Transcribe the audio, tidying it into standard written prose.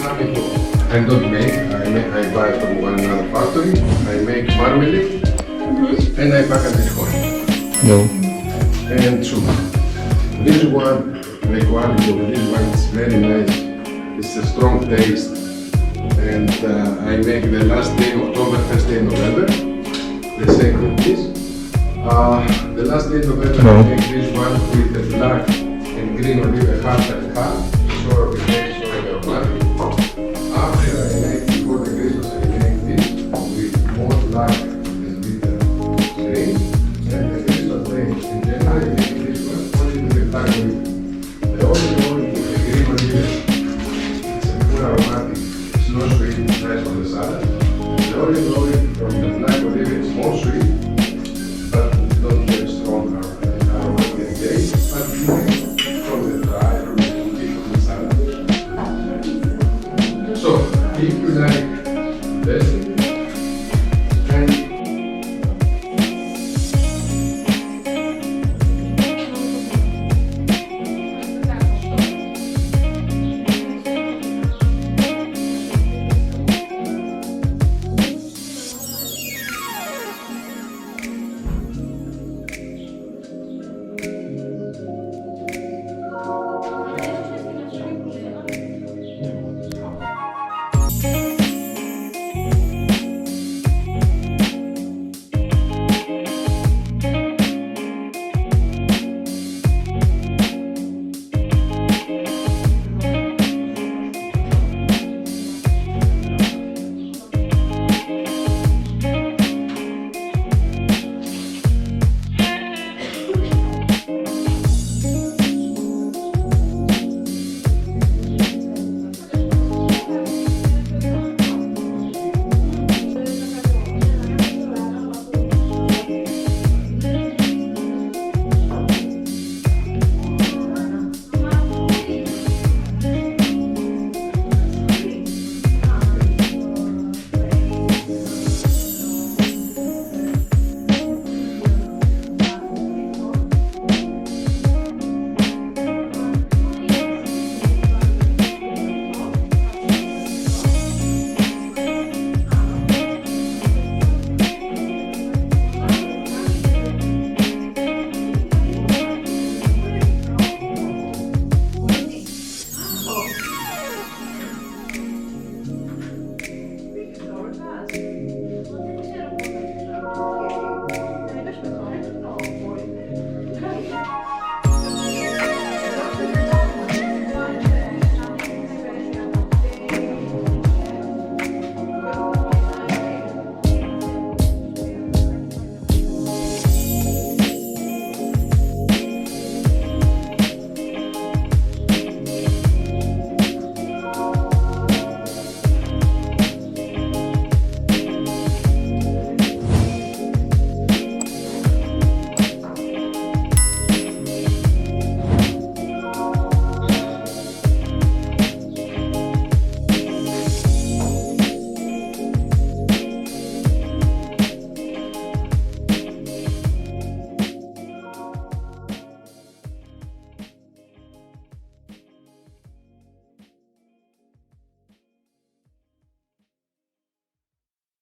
I don't make. I buy from one another factory. I make marmalade and I package it home. No. And sugar. This one, the quality of this one is very nice. It's a strong taste. And I make the last day October, first day November. The same with this. The last day November I make this one with the black and green olive half and half. So we make so one. After I make, before the Christmas I make this with more black and with green. And the Christmas day in January I make this one only with the black olive. The olive oil with the green olive, it's a full aromatic, it's not sweet, it's nice on the salad. The olive oil from the black olive is more sweet, but it's not very strong aromatic taste, but from the dry, from the salad. So, if you like